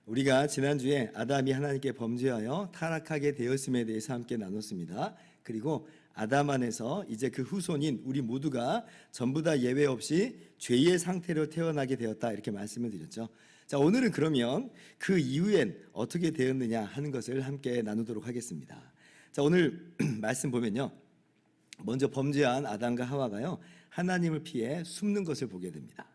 우리가 지난주에 아담이 하나님께 범죄하여 타락하게 되었음에 대해서 함께 나눴습니다. 그리고 아담 안에서 이제 그 후손인 우리 모두가 전부 다 예외 없이 죄의 상태로 태어나게 되었다, 이렇게 말씀을 드렸죠. 자, 오늘은 그러면 그 이후엔 어떻게 되었느냐 하는 것을 함께 나누도록 하겠습니다. 자, 오늘 말씀 보면요, 먼저 범죄한 아담과 하와가요, 하나님을 피해 숨는 것을 보게 됩니다.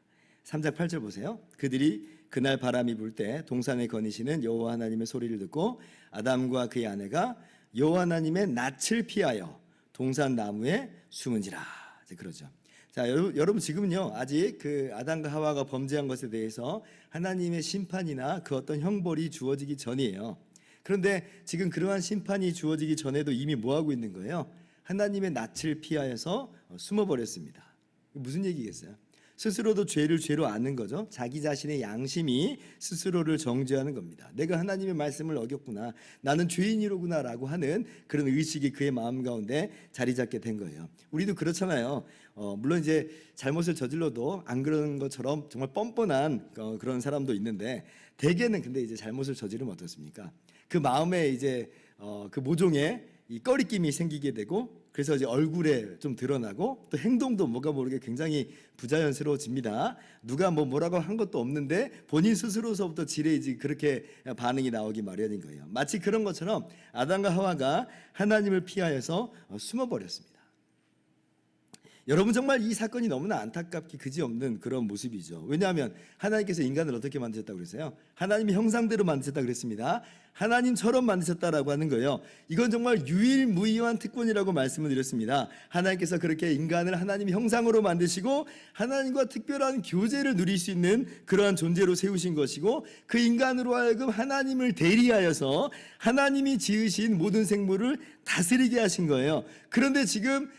3장 8절 보세요. 그들이 그날 바람이 불 때 동산에 거니시는 여호와 하나님의 소리를 듣고 아담과 그의 아내가 여호와 하나님의 낯을 피하여 동산 나무에 숨은지라. 이제 그러죠. 자, 여러분 지금은요, 아직 그 아담과 하와가 범죄한 것에 대해서 하나님의 심판이나 그 어떤 형벌이 주어지기 전이에요. 그런데 지금 그러한 심판이 주어지기 전에도 이미 뭐 하고 있는 거예요? 하나님의 낯을 피하여서 숨어버렸습니다. 무슨 얘기겠어요? 스스로도 죄를 죄로 아는 거죠. 자기 자신의 양심이 스스로를 정죄하는 겁니다. 내가 하나님의 말씀을 어겼구나, 나는 죄인이로구나 라고 하는 그런 의식이 그의 마음 가운데 자리 잡게 된 거예요. 우리도 그렇잖아요. 물론 이제 잘못을 저질러도 안 그런 것처럼 정말 뻔뻔한 그런 사람도 있는데, 대개는 근데 이제 잘못을 저지르면 어떻습니까? 그 마음에 이제 그 모종의 이 꺼리낌이 생기게 되고, 그래서 이제 얼굴에 좀 드러나고, 또 행동도 뭐가 모르게 굉장히 부자연스러워집니다. 누가 뭐라고 한 것도 없는데 본인 스스로서부터 지레지 그렇게 반응이 나오기 마련인 거예요. 마치 그런 것처럼 아담과 하와가 하나님을 피하여서 숨어버렸습니다. 여러분, 정말 이 사건이 너무나 안타깝기 그지없는 그런 모습이죠. 왜냐하면 하나님께서 인간을 어떻게 만드셨다고 그랬어요? 하나님의 형상대로 만드셨다고 그랬습니다. 하나님처럼 만드셨다라고 하는 거예요. 이건 정말 유일무이한 특권이라고 말씀을 드렸습니다. 하나님께서 그렇게 인간을 하나님의 형상으로 만드시고 하나님과 특별한 교제를 누릴 수 있는 그러한 존재로 세우신 것이고, 그 인간으로 하여금 하나님을 대리하여서 하나님이 지으신 모든 생물을 다스리게 하신 거예요. 그런데 지금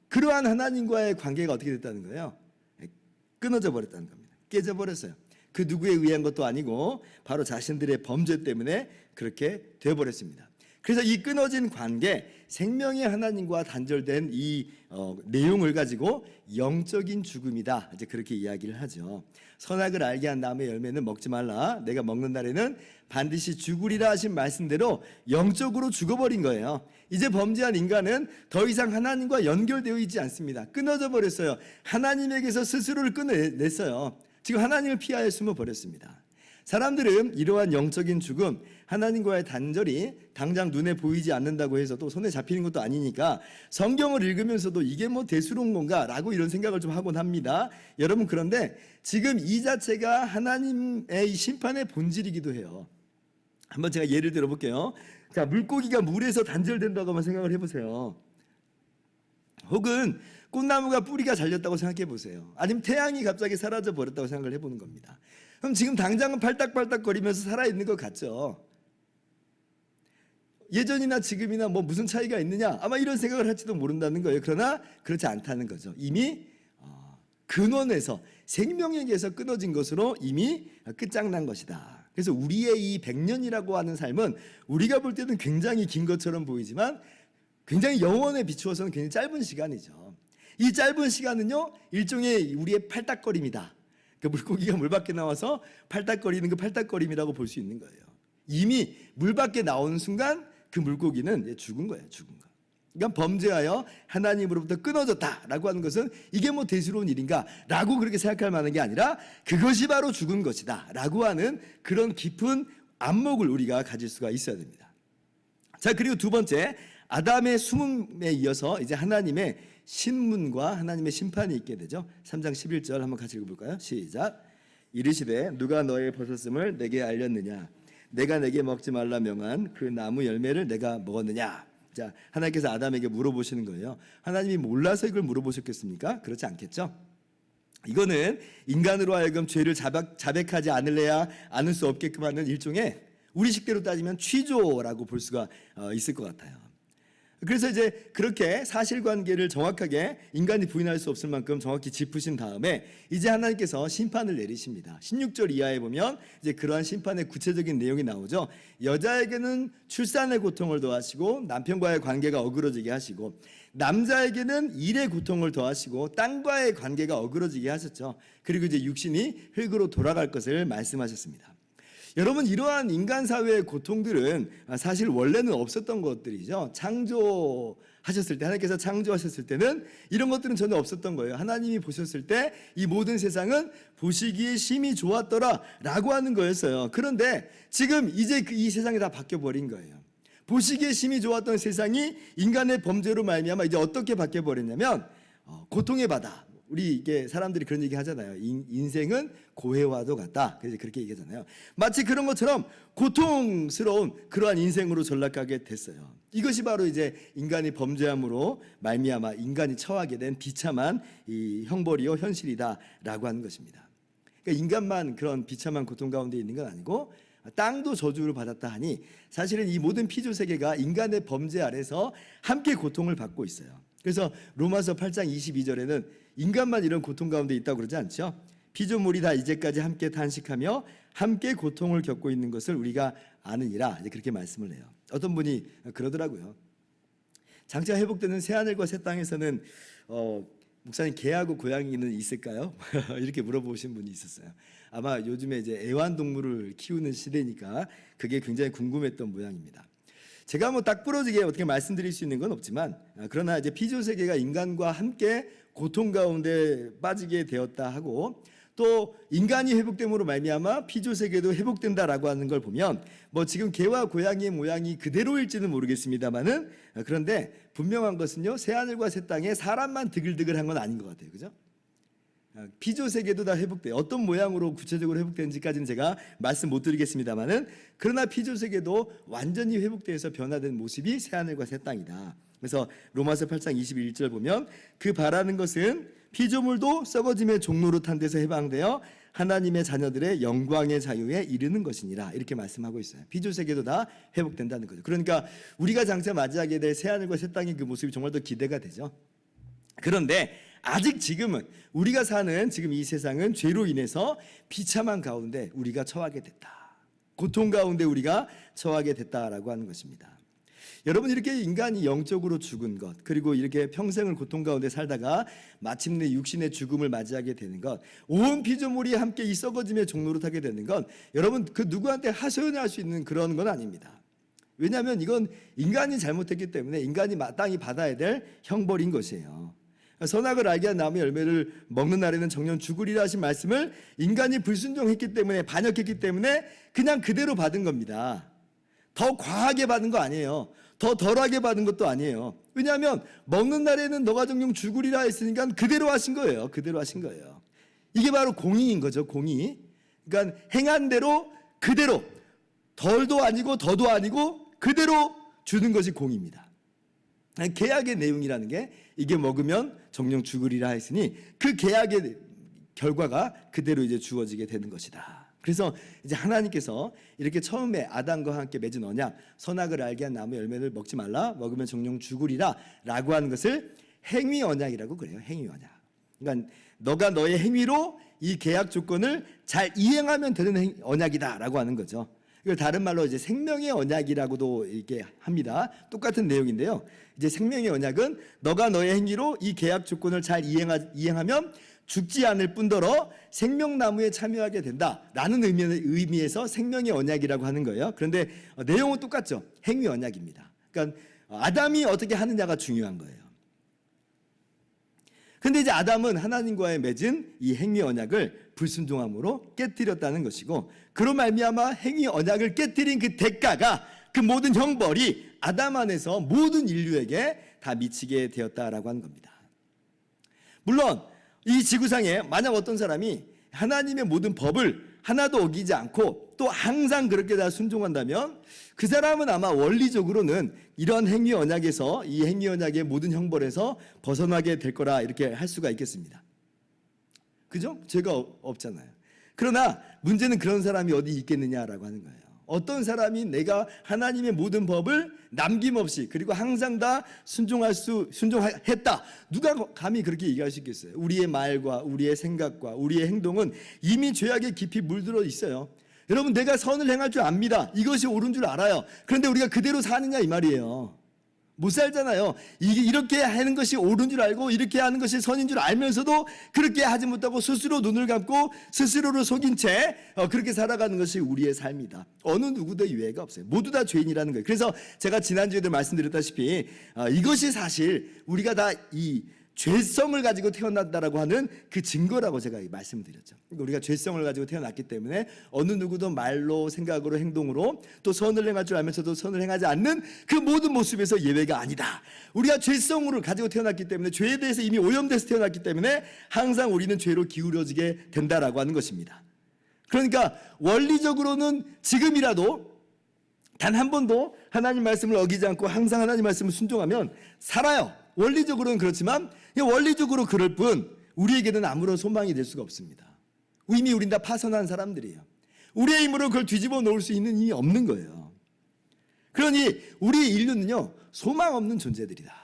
그러한 하나님과의 관계가 어떻게 됐다는 거예요? 끊어져 버렸다는 겁니다. 깨져버렸어요. 그 누구에 의한 것도 아니고 바로 자신들의 범죄 때문에 그렇게 되어버렸습니다. 그래서 이 끊어진 관계, 생명의 하나님과 단절된 이 내용을 가지고 영적인 죽음이다, 이제 그렇게 이야기를 하죠. 선악을 알게 한 나무의 열매는 먹지 말라, 내가 먹는 날에는 반드시 죽으리라 하신 말씀대로 영적으로 죽어버린 거예요. 이제 범죄한 인간은 더 이상 하나님과 연결되어 있지 않습니다. 끊어져 버렸어요. 하나님에게서 스스로를 끊어냈어요. 지금 하나님을 피하여 숨어버렸습니다. 사람들은 이러한 영적인 죽음, 하나님과의 단절이 당장 눈에 보이지 않는다고 해서 또 손에 잡히는 것도 아니니까 성경을 읽으면서도 이게 뭐 대수로운 건가 라고 이런 생각을 좀 하곤 합니다. 여러분, 그런데 지금 이 자체가 하나님의 심판의 본질이기도 해요. 한번 제가 예를 들어 볼게요. 자, 물고기가 물에서 단절된다고 한번 생각을 해보세요. 혹은 꽃나무가 뿌리가 잘렸다고 생각해 보세요. 아니면 태양이 갑자기 사라져 버렸다고 생각을 해보는 겁니다. 그럼 지금 당장은 팔딱팔딱거리면서 살아있는 것 같죠? 예전이나 지금이나 뭐 무슨 차이가 있느냐, 아마 이런 생각을 할지도 모른다는 거예요. 그러나 그렇지 않다는 거죠. 이미 근원에서, 생명에게서 끊어진 것으로 이미 끝장난 것이다. 그래서 우리의 이 100년이라고 하는 삶은 우리가 볼 때는 굉장히 긴 것처럼 보이지만 굉장히 영원에 비추어서는 굉장히 짧은 시간이죠. 이 짧은 시간은요, 일종의 우리의 팔딱거림이다. 그 물고기가 물 밖에 나와서 팔딱거리는 그 팔딱거림이라고 볼 수 있는 거예요. 이미 물 밖에 나오는 순간 그 물고기는 죽은 거예요. 죽은 거. 그러니까 범죄하여 하나님으로부터 끊어졌다라고 하는 것은 이게 뭐 대수로운 일인가 라고 그렇게 생각할 만한 게 아니라 그것이 바로 죽은 것이다 라고 하는 그런 깊은 안목을 우리가 가질 수가 있어야 됩니다. 자, 그리고 두 번째, 아담의 숨음에 이어서 이제 하나님의 신문과 하나님의 심판이 있게 되죠. 3장 11절 한번 같이 읽어볼까요? 시작. 이르시되 누가 너의 벗었음을 내게 알렸느냐, 내가 내게 먹지 말라 명한 그 나무 열매를 내가 먹었느냐. 자, 하나님께서 아담에게 물어보시는 거예요. 하나님이 몰라서 이걸 물어보셨겠습니까? 그렇지 않겠죠? 이거는 인간으로 하여금 죄를 자백하지 않을래야 않을 수 없게끔 하는 일종의, 우리식대로 따지면 취조라고 볼 수가 있을 것 같아요. 그래서 이제 그렇게 사실관계를 정확하게 인간이 부인할 수 없을 만큼 정확히 짚으신 다음에 이제 하나님께서 심판을 내리십니다. 16절 이하에 보면 이제 그러한 심판의 구체적인 내용이 나오죠. 여자에게는 출산의 고통을 더하시고 남편과의 관계가 어그러지게 하시고, 남자에게는 일의 고통을 더하시고 땅과의 관계가 어그러지게 하셨죠. 그리고 이제 육신이 흙으로 돌아갈 것을 말씀하셨습니다. 여러분, 이러한 인간 사회의 고통들은 사실 원래는 없었던 것들이죠. 창조하셨을 때, 하나님께서 창조하셨을 때는 이런 것들은 전혀 없었던 거예요. 하나님이 보셨을 때 이 모든 세상은 보시기에 심히 좋았더라 라고 하는 거였어요. 그런데 지금 이제 이 세상이 다 바뀌어버린 거예요. 보시기에 심히 좋았던 세상이 인간의 범죄로 말미암아 이제 어떻게 바뀌어버렸냐면 고통의 바다. 우리 이게 사람들이 그런 얘기 하잖아요. 인생은 고해와도 같다. 그래서 그렇게 얘기하잖아요. 마치 그런 것처럼 고통스러운 그러한 인생으로 전락하게 됐어요. 이것이 바로 이제 인간이 범죄함으로 말미암아 인간이 처하게 된 비참한 이 형벌이요 현실이다라고 하는 것입니다. 그러니까 인간만 그런 비참한 고통 가운데 있는 건 아니고 땅도 저주를 받았다 하니 사실은 이 모든 피조 세계가 인간의 범죄 아래서 함께 고통을 받고 있어요. 그래서 로마서 8장 22절에는 인간만 이런 고통 가운데 있다고 그러지 않죠? 피조물이 다 이제까지 함께 탄식하며 함께 고통을 겪고 있는 것을 우리가 아느니라, 이제 그렇게 말씀을 해요. 어떤 분이 그러더라고요. 장차 회복되는 새하늘과 새 땅에서는 목사님, 개하고 고양이는 있을까요? 이렇게 물어보신 분이 있었어요. 아마 요즘에 이제 애완동물을 키우는 시대니까 그게 굉장히 궁금했던 모양입니다. 제가 뭐 딱 부러지게 어떻게 말씀드릴 수 있는 건 없지만, 그러나 이제 피조 세계가 인간과 함께 고통 가운데 빠지게 되었다 하고, 또 인간이 회복됨으로 말미암아 피조 세계도 회복된다라고 하는 걸 보면, 뭐 지금 개와 고양이의 모양이 그대로일지는 모르겠습니다만은, 그런데 분명한 것은요, 새하늘과 새 땅에 사람만 드글드글한 건 아닌 것 같아요. 그죠? 피조 세계도 다 회복돼요. 어떤 모양으로 구체적으로 회복되는지까지는 제가 말씀 못 드리겠습니다만은, 그러나 피조 세계도 완전히 회복돼서 변화된 모습이 새하늘과 새 땅이다. 그래서 로마서 8장 21절 보면, 그 바라는 것은 피조물도 썩어짐의 종로로 탄 데서 해방되어 하나님의 자녀들의 영광의 자유에 이르는 것이니라, 이렇게 말씀하고 있어요. 피조 세계도 다 회복된다는 거죠. 그러니까 우리가 장차 맞이하게 될 새하늘과 새 땅의 그 모습이 정말 더 기대가 되죠. 그런데 아직 지금은 우리가 사는 지금 이 세상은 죄로 인해서 비참한 가운데 우리가 처하게 됐다. 고통 가운데 우리가 처하게 됐다라고 하는 것입니다. 여러분, 이렇게 인간이 영적으로 죽은 것, 그리고 이렇게 평생을 고통 가운데 살다가 마침내 육신의 죽음을 맞이하게 되는 것, 온 피조물이 함께 이 썩어짐의 종로로 타게 되는 건 여러분 그 누구한테 하소연할 수 있는 그런 건 아닙니다. 왜냐하면 이건 인간이 잘못했기 때문에 인간이 마땅히 받아야 될 형벌인 것이에요. 선악을 알게 한 나무의 열매를 먹는 날에는 정녕 죽으리라 하신 말씀을 인간이 불순종했기 때문에, 반역했기 때문에 그냥 그대로 받은 겁니다. 더 과하게 받은 거 아니에요. 더 덜하게 받은 것도 아니에요. 왜냐하면 먹는 날에는 너가 정녕 죽으리라 했으니까 그대로 하신 거예요. 그대로 하신 거예요. 이게 바로 공의인 거죠. 공의. 그러니까 행한 대로 그대로, 덜도 아니고 더도 아니고 그대로 주는 것이 공의입니다. 계약의 내용이라는 게, 이게 먹으면 정녕 죽으리라 했으니 그 계약의 결과가 그대로 이제 주어지게 되는 것이다. 그래서 이제 하나님께서 이렇게 처음에 아담과 함께 맺은 언약, 선악을 알게 한 나무 열매를 먹지 말라, 먹으면 정녕 죽으리라 라고 하는 것을 행위 언약이라고 그래요. 행위 언약. 그러니까 너가 너의 행위로 이 계약 조건을 잘 이행하면 되는 언약이다 라고 하는 거죠. 이걸 다른 말로 이제 생명의 언약이라고도 이렇게 합니다. 똑같은 내용인데요. 이제 생명의 언약은 너가 너의 행위로 이 계약 조건을 잘 이행하면 죽지 않을 뿐더러 생명나무에 참여하게 된다라는 의미에서 생명의 언약이라고 하는 거예요. 그런데 내용은 똑같죠. 행위 언약입니다. 그러니까 아담이 어떻게 하느냐가 중요한 거예요. 근데 이제 아담은 하나님과의 맺은 이 행위 언약을 불순종함으로 깨뜨렸다는 것이고, 그로 말미암아 행위 언약을 깨뜨린 그 대가가, 그 모든 형벌이 아담 안에서 모든 인류에게 다 미치게 되었다라고 하는 겁니다. 물론 이 지구상에 만약 어떤 사람이 하나님의 모든 법을 하나도 어기지 않고 또 항상 그렇게 다 순종한다면 그 사람은 아마 원리적으로는 이런 행위 언약에서, 이 행위 언약의 모든 형벌에서 벗어나게 될 거라 이렇게 할 수가 있겠습니다. 그죠? 죄가 없잖아요. 그러나 문제는 그런 사람이 어디 있겠느냐라고 하는 거예요. 어떤 사람이 내가 하나님의 모든 법을 남김없이 그리고 항상 다 순종했다. 누가 감히 그렇게 얘기할 수 있겠어요? 우리의 말과 우리의 생각과 우리의 행동은 이미 죄악에 깊이 물들어 있어요. 여러분, 내가 선을 행할 줄 압니다. 이것이 옳은 줄 알아요. 그런데 우리가 그대로 사느냐 이 말이에요. 못 살잖아요. 이게 이렇게 하는 것이 옳은 줄 알고 이렇게 하는 것이 선인 줄 알면서도 그렇게 하지 못하고 스스로 눈을 감고 스스로를 속인 채 그렇게 살아가는 것이 우리의 삶이다. 어느 누구도 예외가 없어요. 모두 다 죄인이라는 거예요. 그래서 제가 지난주에도 말씀드렸다시피 이것이 사실 우리가 다 이 죄성을 가지고 태어난다라고 하는 그 증거라고 제가 말씀을 드렸죠. 그러니까 우리가 죄성을 가지고 태어났기 때문에 어느 누구도 말로 생각으로 행동으로 또 선을 행할 줄 알면서도 선을 행하지 않는 그 모든 모습에서 예외가 아니다. 우리가 죄성을 가지고 태어났기 때문에 죄에 대해서 이미 오염돼서 태어났기 때문에 항상 우리는 죄로 기울어지게 된다라고 하는 것입니다. 그러니까 원리적으로는 지금이라도 단 한 번도 하나님 말씀을 어기지 않고 항상 하나님 말씀을 순종하면 살아요. 원리적으로는 그렇지만 원리적으로 그럴 뿐 우리에게는 아무런 소망이 될 수가 없습니다. 이미 우린 다 파선한 사람들이에요. 우리의 힘으로 그걸 뒤집어 놓을 수 있는 힘이 없는 거예요. 그러니 우리 인류는요 소망 없는 존재들이다.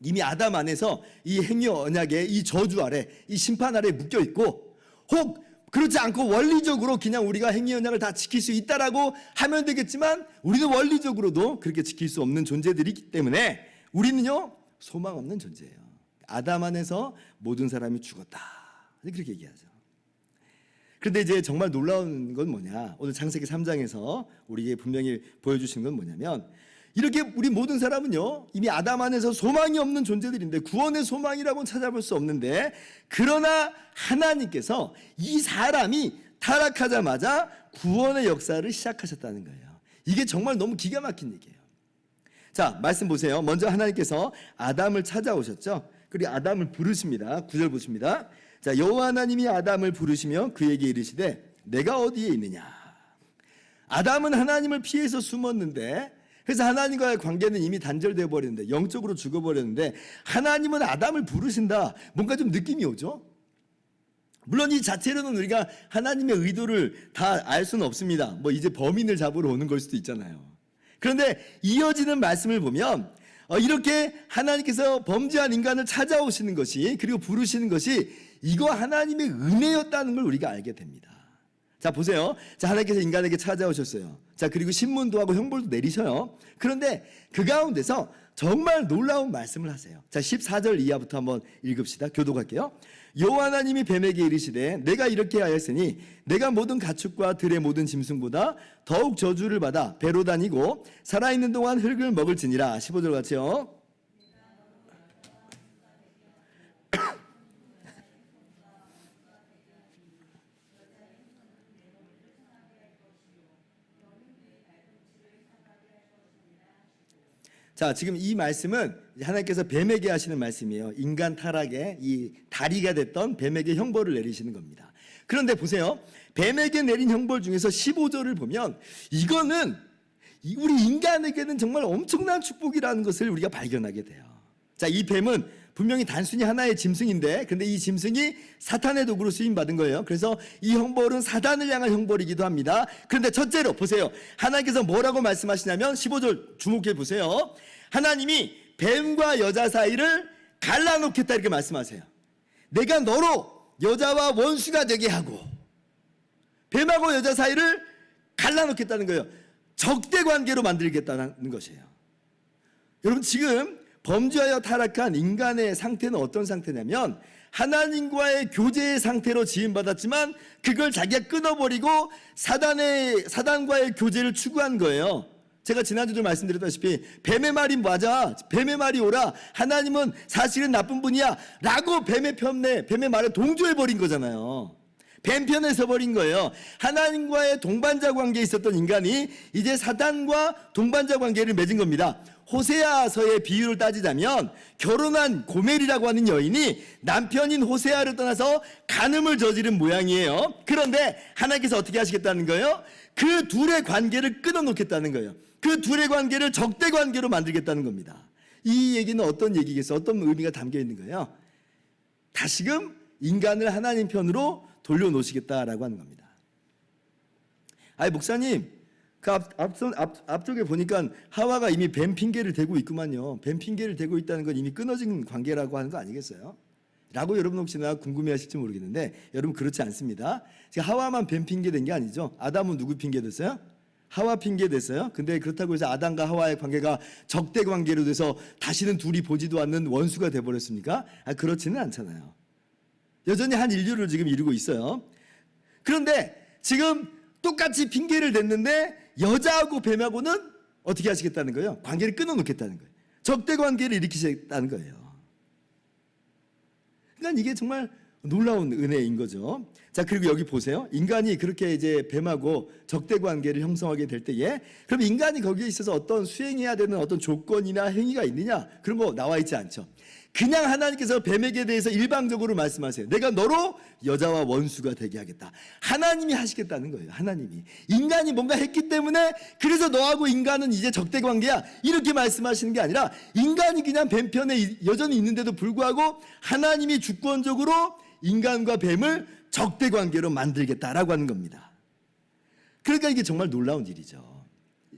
이미 아담 안에서 이 행위 언약의 이 저주 아래 이 심판 아래 묶여 있고 혹 그렇지 않고 원리적으로 그냥 우리가 행위 언약을 다 지킬 수 있다라고 하면 되겠지만 우리는 원리적으로도 그렇게 지킬 수 없는 존재들이기 때문에 우리는요 소망 없는 존재예요. 아담 안에서 모든 사람이 죽었다 그렇게 얘기하죠. 그런데 이제 정말 놀라운 건 뭐냐, 오늘 창세기 3장에서 우리에게 분명히 보여주신 건 뭐냐면 이렇게 우리 모든 사람은요 이미 아담 안에서 소망이 없는 존재들인데 구원의 소망이라고는 찾아볼 수 없는데 그러나 하나님께서 이 사람이 타락하자마자 구원의 역사를 시작하셨다는 거예요. 이게 정말 너무 기가 막힌 얘기예요. 자 말씀 보세요. 먼저 하나님께서 아담을 찾아오셨죠. 그리고 아담을 부르십니다. 9절 보십니다. 자 여호와 하나님이 아담을 부르시며 그에게 이르시되 내가 어디에 있느냐. 아담은 하나님을 피해서 숨었는데 그래서 하나님과의 관계는 이미 단절되어 버렸는데 영적으로 죽어버렸는데 하나님은 아담을 부르신다. 뭔가 좀 느낌이 오죠. 물론 이 자체로는 우리가 하나님의 의도를 다 알 수는 없습니다. 뭐 이제 범인을 잡으러 오는 걸 수도 있잖아요. 그런데 이어지는 말씀을 보면 이렇게 하나님께서 범죄한 인간을 찾아오시는 것이 그리고 부르시는 것이 이거 하나님의 은혜였다는 걸 우리가 알게 됩니다. 자 보세요. 자 하나님께서 인간에게 찾아오셨어요. 자 그리고 신문도 하고 형벌도 내리셔요. 그런데 그 가운데서 정말 놀라운 말씀을 하세요. 자 14절 이하부터 한번 읽읍시다. 교독할게요. 여호와 하나님이 뱀에게 이르시되 내가 이렇게 하였으니 내가 모든 가축과 들의 모든 짐승보다 더욱 저주를 받아 배로 다니고 살아있는 동안 흙을 먹을지니라. 15절 같이요. 자 지금 이 말씀은 하나님께서 뱀에게 하시는 말씀이에요. 인간 타락의 이 다리가 됐던 뱀에게 형벌을 내리시는 겁니다. 그런데 보세요. 뱀에게 내린 형벌 중에서 15절을 보면 이거는 우리 인간에게는 정말 엄청난 축복이라는 것을 우리가 발견하게 돼요. 자 이 뱀은 분명히 단순히 하나의 짐승인데 근데 이 짐승이 사탄의 도구로 쓰임받은 거예요. 그래서 이 형벌은 사단을 향한 형벌이기도 합니다. 그런데 첫째로 보세요. 하나님께서 뭐라고 말씀하시냐면 15절 주목해 보세요. 하나님이 뱀과 여자 사이를 갈라놓겠다 이렇게 말씀하세요. 내가 너로 여자와 원수가 되게 하고 뱀하고 여자 사이를 갈라놓겠다는 거예요. 적대 관계로 만들겠다는 것이에요. 여러분 지금 범죄하여 타락한 인간의 상태는 어떤 상태냐면 하나님과의 교제의 상태로 지음받았지만 그걸 자기가 끊어버리고 사단과의 교제를 추구한 거예요. 제가 지난주도 말씀드렸다시피 뱀의 말이 맞아. 뱀의 말이 옳아. 하나님은 사실은 나쁜 분이야 라고 뱀의 말에 동조해버린 거잖아요. 뱀 편에 서버린 거예요. 하나님과의 동반자 관계에 있었던 인간이 이제 사단과 동반자 관계를 맺은 겁니다. 호세아서의 비유를 따지자면 결혼한 고멜이라고 하는 여인이 남편인 호세아를 떠나서 간음을 저지른 모양이에요. 그런데 하나님께서 어떻게 하시겠다는 거예요? 그 둘의 관계를 끊어놓겠다는 거예요. 그 둘의 관계를 적대 관계로 만들겠다는 겁니다. 이 얘기는 어떤 얘기겠어요? 어떤 의미가 담겨 있는 거예요? 다시금 인간을 하나님 편으로 돌려놓으시겠다라고 하는 겁니다. 아니 목사님 그 앞쪽에 보니까 하와가 이미 뱀 핑계를 대고 있구만요. 뱀 핑계를 대고 있다는 건 이미 끊어진 관계라고 하는 거 아니겠어요? 라고 여러분 혹시나 궁금해하실지 모르겠는데 여러분 그렇지 않습니다. 하와만 뱀 핑계 된 게 아니죠. 아담은 누구 핑계 댔어요? 하와 핑계 댔어요. 근데 그렇다고 해서 아담과 하와의 관계가 적대 관계로 돼서 다시는 둘이 보지도 않는 원수가 돼버렸습니까? 그렇지는 않잖아요. 여전히 한 인류를 지금 이루고 있어요. 그런데 지금 똑같이 핑계를 댔는데 여자하고 뱀하고는 어떻게 하시겠다는 거예요? 관계를 끊어놓겠다는 거예요. 적대 관계를 일으키겠다는 거예요. 그러니까 이게 정말 놀라운 은혜인 거죠. 자, 그리고 여기 보세요. 인간이 그렇게 이제 뱀하고 적대 관계를 형성하게 될 때에 그럼 인간이 거기에 있어서 어떤 수행해야 되는 어떤 조건이나 행위가 있느냐? 그런 거 나와 있지 않죠. 그냥 하나님께서 뱀에게 대해서 일방적으로 말씀하세요. 내가 너로 여자와 원수가 되게 하겠다. 하나님이 하시겠다는 거예요. 하나님이. 인간이 뭔가 했기 때문에 그래서 너하고 인간은 이제 적대 관계야. 이렇게 말씀하시는 게 아니라 인간이 그냥 뱀 편에 여전히 있는데도 불구하고 하나님이 주권적으로 인간과 뱀을 적대 관계로 만들겠다라고 하는 겁니다. 그러니까 이게 정말 놀라운 일이죠.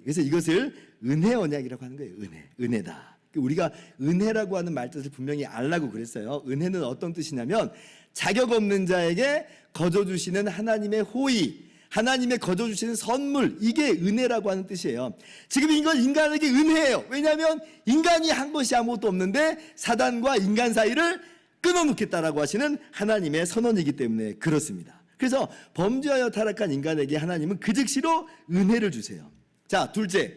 그래서 이것을 은혜 언약이라고 하는 거예요. 은혜다. 우리가 은혜라고 하는 말뜻을 분명히 알라고 그랬어요. 은혜는 어떤 뜻이냐면 자격 없는 자에게 거저주시는 하나님의 호의, 하나님의 거저주시는 선물, 이게 은혜라고 하는 뜻이에요. 지금 이건 인간에게 은혜예요. 왜냐하면 인간이 한 것이 아무것도 없는데 사단과 인간 사이를 끊어놓겠다라고 하시는 하나님의 선언이기 때문에 그렇습니다. 그래서 범죄하여 타락한 인간에게 하나님은 그 즉시로 은혜를 주세요. 자, 둘째,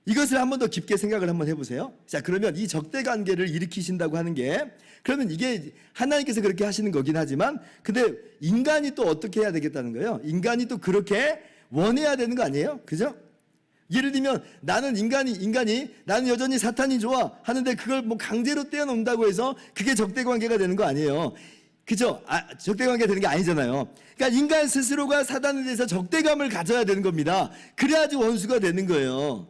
이것을 한 번 더 깊게 생각을 한번 해보세요. 자, 그러면 이 적대 관계를 일으키신다고 하는 게 그러면 이게 하나님께서 그렇게 하시는 거긴 하지만 근데 인간이 또 어떻게 해야 되겠다는 거예요? 인간이 또 그렇게 원해야 되는 거 아니에요? 그죠? 예를 들면 나는 인간이 나는 여전히 사탄이 좋아 하는데 그걸 뭐 강제로 떼어놓는다고 해서 그게 적대 관계가 되는 거 아니에요. 그죠? 적대 관계가 되는 게 아니잖아요. 그러니까 인간 스스로가 사단에 대해서 적대감을 가져야 되는 겁니다. 그래야지 원수가 되는 거예요.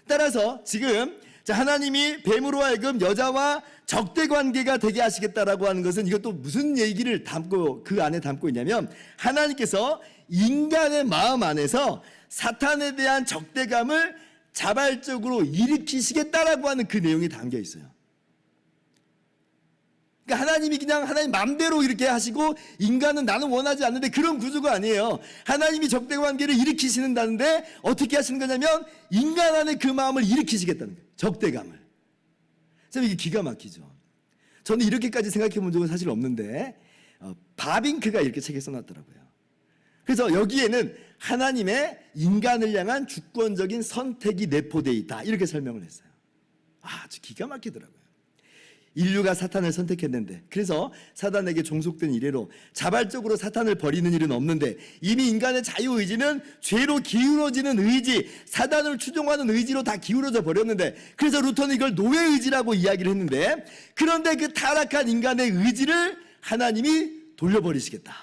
따라서 지금 하나님이 뱀으로 하여금 여자와 적대 관계가 되게 하시겠다라고 하는 것은 이것도 무슨 얘기를 담고 그 안에 담고 있냐면 하나님께서 인간의 마음 안에서 사탄에 대한 적대감을 자발적으로 일으키시겠다라고 하는 그 내용이 담겨 있어요. 그러니까 하나님이 그냥 하나님 마음대로 이렇게 하시고 인간은 나는 원하지 않는데 그런 구조가 아니에요. 하나님이 적대 관계를 일으키시는다는데 어떻게 하시는 거냐면 인간 안에 그 마음을 일으키시겠다는 거예요. 적대감을. 참 이게 기가 막히죠. 저는 이렇게까지 생각해 본 적은 사실 없는데 바빙크가 이렇게 책에 써놨더라고요. 그래서 여기에는 하나님의 인간을 향한 주권적인 선택이 내포되어 있다 이렇게 설명을 했어요. 아주 기가 막히더라고요. 인류가 사탄을 선택했는데 그래서 사단에게 종속된 이래로 자발적으로 사탄을 버리는 일은 없는데 이미 인간의 자유의지는 죄로 기울어지는 의지, 사단을 추종하는 의지로 다 기울어져 버렸는데 그래서 루터는 이걸 노예의지라고 이야기를 했는데 그런데 그 타락한 인간의 의지를 하나님이 돌려버리시겠다.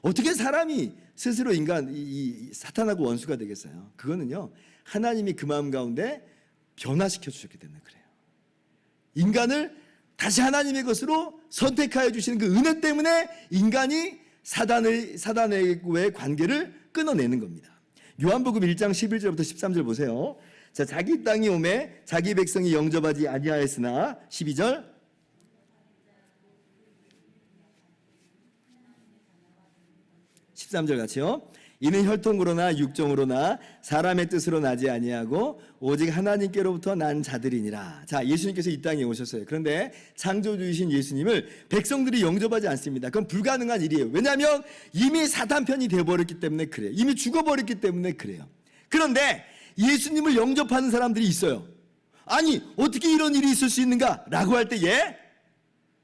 어떻게 사람이 스스로 이 사탄하고 원수가 되겠어요? 그거는요 하나님이 그 마음 가운데 변화시켜 주셨기 때문에 그래요. 인간을 다시 하나님의 것으로 선택하여 주시는 그 은혜 때문에 인간이 사단과의 관계를 끊어내는 겁니다. 요한복음 1장 11절부터 13절 보세요. 자, 자기 땅이 오매 자기 백성이 영접하지 아니하였으나 12절 13절 같이요. 이는 혈통으로나 육정으로나 사람의 뜻으로 나지 아니하고 오직 하나님께로부터 난 자들이니라. 자, 예수님께서 이 땅에 오셨어요. 그런데 창조주이신 예수님을 백성들이 영접하지 않습니다. 그건 불가능한 일이에요. 왜냐하면 이미 사탄 편이 되어버렸기 때문에 그래요. 이미 죽어버렸기 때문에 그래요. 그런데 예수님을 영접하는 사람들이 있어요. 아니 어떻게 이런 일이 있을 수 있는가? 라고 할 때에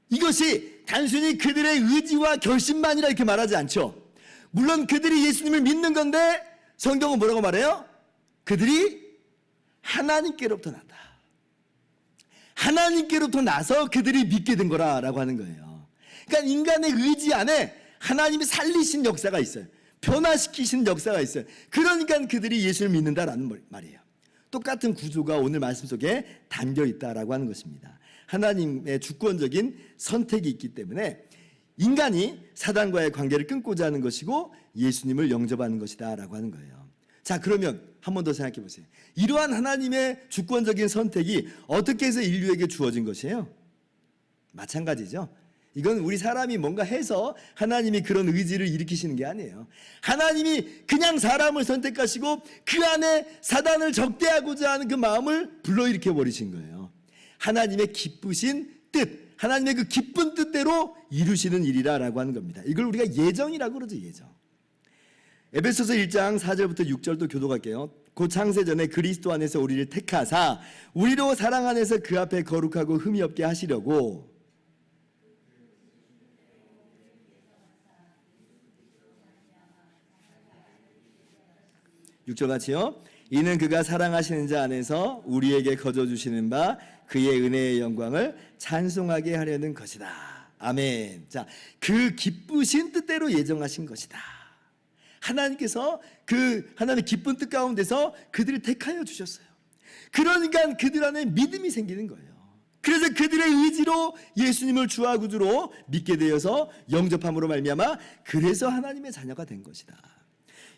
이것이 단순히 그들의 의지와 결심만이라 이렇게 말하지 않죠. 물론 그들이 예수님을 믿는 건데 성경은 뭐라고 말해요? 그들이 하나님께로부터 났다. 하나님께로부터 나서 그들이 믿게 된 거라고 하는 거예요. 그러니까 인간의 의지 안에 하나님이 살리신 역사가 있어요. 변화시키신 역사가 있어요. 그러니까 그들이 예수를 믿는다라는 말이에요. 똑같은 구조가 오늘 말씀 속에 담겨 있다라고 하는 것입니다. 하나님의 주권적인 선택이 있기 때문에 인간이 사단과의 관계를 끊고자 하는 것이고 예수님을 영접하는 것이다 라고 하는 거예요. 자, 그러면 한 번 더 생각해 보세요. 이러한 하나님의 주권적인 선택이 어떻게 해서 인류에게 주어진 것이에요? 마찬가지죠. 이건 우리 사람이 뭔가 해서 하나님이 그런 의지를 일으키시는 게 아니에요. 하나님이 그냥 사람을 선택하시고 그 안에 사단을 적대하고자 하는 그 마음을 불러일으켜 버리신 거예요. 하나님의 기쁘신 뜻, 하나님의 그 기쁜 뜻대로 이루시는 일이라고 하는 겁니다. 이걸 우리가 예정이라고 그러죠. 예정. 에베소서 1장 4절부터 6절도 교독할게요. 곧 창세전에 그리스도 안에서 우리를 택하사 우리로 사랑 안에서 그 앞에 거룩하고 흠이 없게 하시려고. 6절 같이요. 이는 그가 사랑하시는 자 안에서 우리에게 거저주시는 바 그의 은혜의 영광을 찬송하게 하려는 것이다. 아멘. 자, 그 기쁘신 뜻대로 예정하신 것이다. 하나님께서 그 하나님의 기쁜 뜻 가운데서 그들을 택하여 주셨어요. 그러니까 그들 안에 믿음이 생기는 거예요. 그래서 그들의 의지로 예수님을 주와 구주로 믿게 되어서 영접함으로 말미암아 그래서 하나님의 자녀가 된 것이다.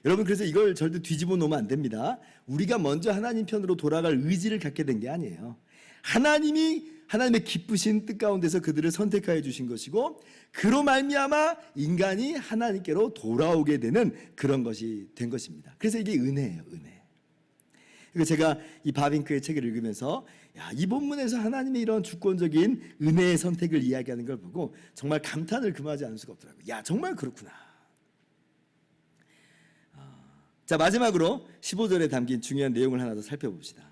여러분, 그래서 이걸 절대 뒤집어 놓으면 안 됩니다. 우리가 먼저 하나님 편으로 돌아갈 의지를 갖게 된 게 아니에요. 하나님의 기쁘신 뜻 가운데서 그들을 선택하여 주신 것이고, 그로 말미암아 인간이 하나님께로 돌아오게 되는 그런 것이 된 것입니다. 그래서 이게 은혜예요, 은혜. 그러니까 제가 이 바빙크의 책을 읽으면서 이 본문에서 하나님의 이런 주권적인 은혜의 선택을 이야기하는 걸 보고 정말 감탄을 금하지 않을 수가 없더라고요. 정말 그렇구나. 자, 마지막으로 15절에 담긴 중요한 내용을 하나 더 살펴봅시다.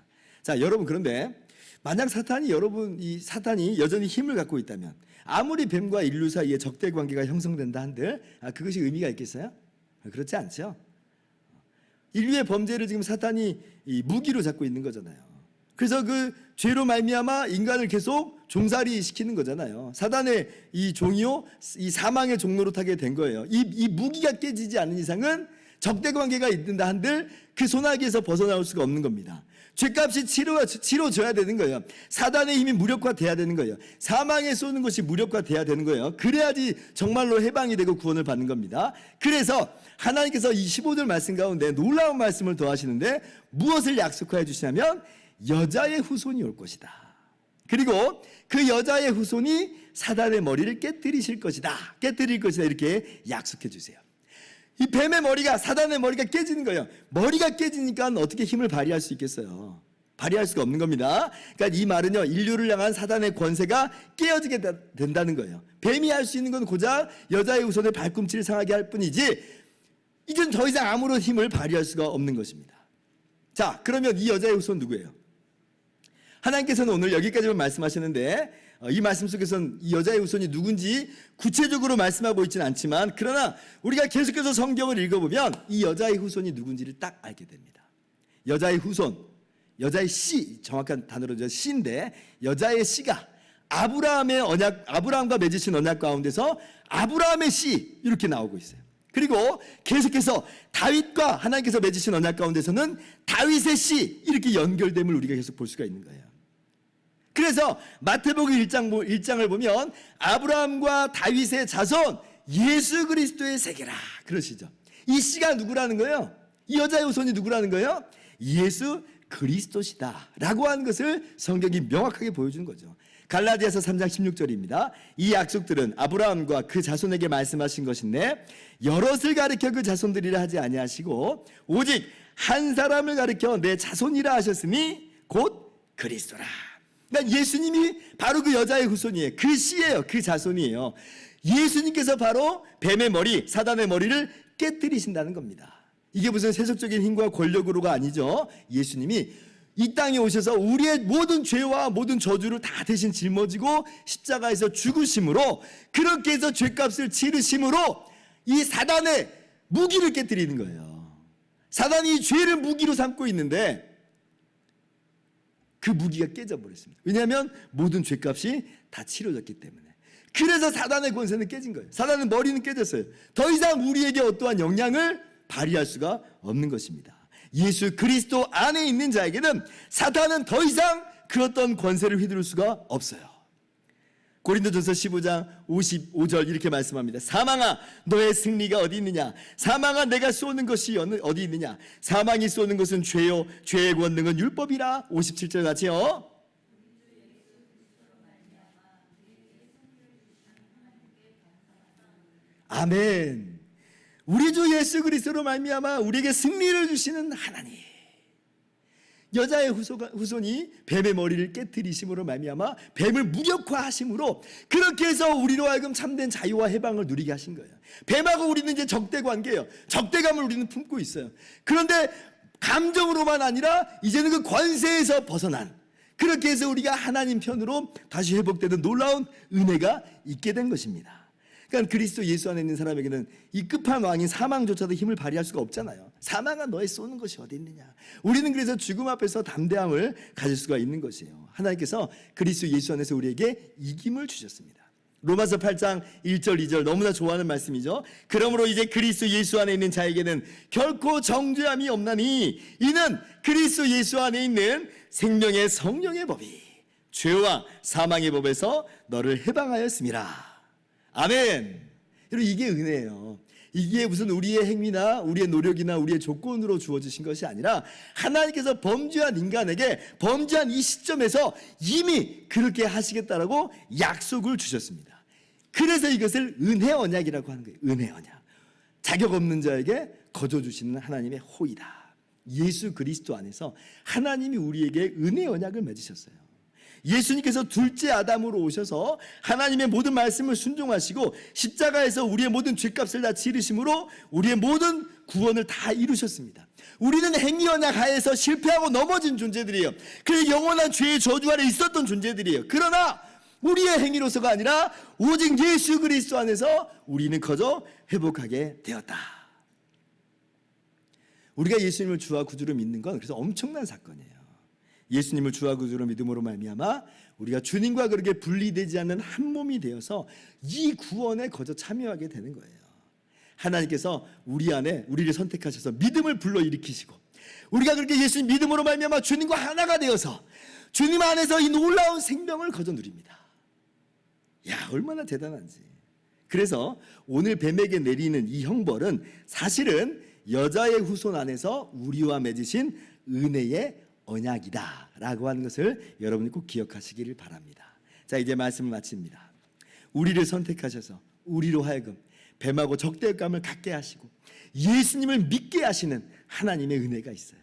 자, 여러분, 그런데 만약 사탄이 여전히 힘을 갖고 있다면, 아무리 뱀과 인류 사이에 적대 관계가 형성된다 한들 그것이 의미가 있겠어요? 그렇지 않죠. 인류의 범죄를 지금 사탄이 무기로 잡고 있는 거잖아요. 그래서 그 죄로 말미암아 인간을 계속 종살이 시키는 거잖아요. 사단의 이 종이요, 이 사망의 종로로 타게 된 거예요. 이 무기가 깨지지 않는 이상은 적대 관계가 있는다 한들 그 소나기에서 벗어나올 수가 없는 겁니다. 죄값이 치러져야 되는 거예요. 사단의 힘이 무력화돼야 되는 거예요. 사망에 쏘는 것이 무력화돼야 되는 거예요. 그래야지 정말로 해방이 되고 구원을 받는 겁니다. 그래서 하나님께서 이 15절 말씀 가운데 놀라운 말씀을 더하시는데 무엇을 약속하여 주시냐면 여자의 후손이 올 것이다. 그리고 그 여자의 후손이 사단의 머리를 깨뜨릴 것이다 이렇게 약속해 주세요. 이 뱀의 머리가, 사단의 머리가 깨지는 거예요. 머리가 깨지니까 어떻게 힘을 발휘할 수 있겠어요? 발휘할 수가 없는 겁니다. 그러니까 이 말은요, 인류를 향한 사단의 권세가 깨어지게 된다는 거예요. 뱀이 할 수 있는 건 고작 여자의 후손의 발꿈치를 상하게 할 뿐이지 이젠 더 이상 아무런 힘을 발휘할 수가 없는 것입니다. 자, 그러면 이 여자의 후손 누구예요? 하나님께서는 오늘 여기까지만 말씀하셨는데 이 말씀 속에서는 이 여자의 후손이 누군지 구체적으로 말씀하고 있지는 않지만, 그러나 우리가 계속해서 성경을 읽어보면 이 여자의 후손이 누군지를 딱 알게 됩니다. 여자의 후손, 여자의 씨, 정확한 단어로 씨인데 여자의 씨가 아브라함과 맺으신 언약 가운데서 아브라함의 씨 이렇게 나오고 있어요. 그리고 계속해서 다윗과 하나님께서 맺으신 언약 가운데서는 다윗의 씨 이렇게 연결됨을 우리가 계속 볼 수가 있는 거예요. 그래서 마태복음 1장을 보면 아브라함과 다윗의 자손 예수 그리스도의 세계라 그러시죠. 이 씨가 누구라는 거예요? 이 여자의 후손이 누구라는 거예요? 예수 그리스도시다 라고 하는 것을 성경이 명확하게 보여주는 거죠. 갈라디아서 3장 16절입니다. 이 약속들은 아브라함과 그 자손에게 말씀하신 것인데 여럿을 가리켜 그 자손들이라 하지 아니하시고 오직 한 사람을 가리켜 내 자손이라 하셨으니 곧 그리스도라. 그러니까 예수님이 바로 그 여자의 후손이에요. 그 씨예요. 그 자손이에요. 예수님께서 바로 뱀의 머리, 사단의 머리를 깨뜨리신다는 겁니다. 이게 무슨 세속적인 힘과 권력으로가 아니죠. 예수님이 이 땅에 오셔서 우리의 모든 죄와 모든 저주를 다 대신 짊어지고 십자가에서 죽으심으로, 그렇게 해서 죄값을 치르심으로 이 사단의 무기를 깨뜨리는 거예요. 사단이 이 죄를 무기로 삼고 있는데 그 무기가 깨져버렸습니다. 왜냐하면 모든 죄값이 다 치러졌기 때문에. 그래서 사단의 권세는 깨진 거예요. 사단의 머리는 깨졌어요. 더 이상 우리에게 어떠한 영향을 발휘할 수가 없는 것입니다. 예수 그리스도 안에 있는 자에게는 사탄은 더 이상 그 어떤 권세를 휘두를 수가 없어요. 고린도전서 15장 55절 이렇게 말씀합니다. 사망아 너의 승리가 어디 있느냐? 사망아 내가 쏘는 것이 어디 있느냐? 사망이 쏘는 것은 죄요 죄의 권능은 율법이라. 57절 같이요. 아멘. 우리 주 예수 그리스도로 말미암아 우리에게 승리를 주시는 하나님, 여자의 후손이 뱀의 머리를 깨뜨리심으로 말미암아 뱀을 무력화하심으로 그렇게 해서 우리로 하여금 참된 자유와 해방을 누리게 하신 거예요. 뱀하고 우리는 이제 적대 관계예요. 적대감을 우리는 품고 있어요. 그런데 감정으로만 아니라 이제는 그 권세에서 벗어난, 그렇게 해서 우리가 하나님 편으로 다시 회복되는 놀라운 은혜가 있게 된 것입니다. 그러니까 그리스도 예수 안에 있는 사람에게는 이 끝판왕인 사망조차도 힘을 발휘할 수가 없잖아요. 사망아 너의 쏘는 것이 어디 있느냐. 우리는 그래서 죽음 앞에서 담대함을 가질 수가 있는 것이에요. 하나님께서 그리스도 예수 안에서 우리에게 이김을 주셨습니다. 로마서 8장 1절 2절 너무나 좋아하는 말씀이죠. 그러므로 이제 그리스도 예수 안에 있는 자에게는 결코 정죄함이 없나니 이는 그리스도 예수 안에 있는 생명의 성령의 법이 죄와 사망의 법에서 너를 해방하였음이라. 아멘. 여러분, 이게 은혜예요. 이게 무슨 우리의 행위나 우리의 노력이나 우리의 조건으로 주어지신 것이 아니라 하나님께서 범죄한 인간에게 범죄한 이 시점에서 이미 그렇게 하시겠다라고 약속을 주셨습니다. 그래서 이것을 은혜 언약이라고 하는 거예요. 은혜 언약. 자격 없는 자에게 거저 주시는 하나님의 호의다. 예수 그리스도 안에서 하나님이 우리에게 은혜 언약을 맺으셨어요. 예수님께서 둘째 아담으로 오셔서 하나님의 모든 말씀을 순종하시고 십자가에서 우리의 모든 죄값을 다 치르심으로 우리의 모든 구원을 다 이루셨습니다. 우리는 행위 언약 하에서 실패하고 넘어진 존재들이에요. 그 영원한 죄의 저주 아래 있었던 존재들이에요. 그러나 우리의 행위로서가 아니라 오직 예수 그리스도 안에서 우리는 거저 회복하게 되었다. 우리가 예수님을 주와 구주로 믿는 건 그래서 엄청난 사건이에요. 예수님을 주와 구주로 믿음으로 말미암아 우리가 주님과 그렇게 분리되지 않는 한 몸이 되어서 이 구원에 거저 참여하게 되는 거예요. 하나님께서 우리 안에 우리를 선택하셔서 믿음을 불러일으키시고 우리가 그렇게 예수님 믿음으로 말미암아 주님과 하나가 되어서 주님 안에서 이 놀라운 생명을 거저 누립니다. 야, 얼마나 대단한지. 그래서 오늘 뱀에게 내리는 이 형벌은 사실은 여자의 후손 안에서 우리와 맺으신 은혜의 언약이다 라고 하는 것을 여러분이 꼭 기억하시기를 바랍니다. 자, 이제 말씀을 마칩니다. 우리를 선택하셔서 우리로 하여금 뱀하고 적대감을 갖게 하시고 예수님을 믿게 하시는 하나님의 은혜가 있어요.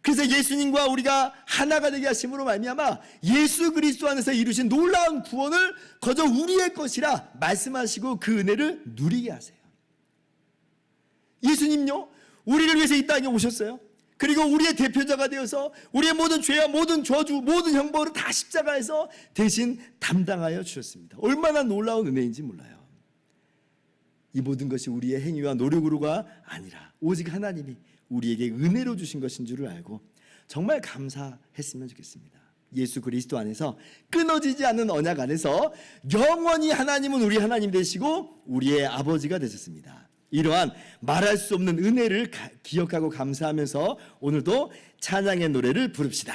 그래서 예수님과 우리가 하나가 되게 하심으로 말미암아 예수 그리스도 안에서 이루신 놀라운 구원을 거저 우리의 것이라 말씀하시고 그 은혜를 누리게 하세요. 예수님요, 우리를 위해서 이 땅에 오셨어요. 그리고 우리의 대표자가 되어서 우리의 모든 죄와 모든 저주, 모든 형벌을 다 십자가에서 대신 담당하여 주셨습니다. 얼마나 놀라운 은혜인지 몰라요. 이 모든 것이 우리의 행위와 노력으로가 아니라 오직 하나님이 우리에게 은혜로 주신 것인 줄을 알고 정말 감사했으면 좋겠습니다. 예수 그리스도 안에서 끊어지지 않는 언약 안에서 영원히 하나님은 우리 하나님 되시고 우리의 아버지가 되셨습니다. 이러한 말할 수 없는 은혜를 기억하고 감사하면서 오늘도 찬양의 노래를 부릅시다.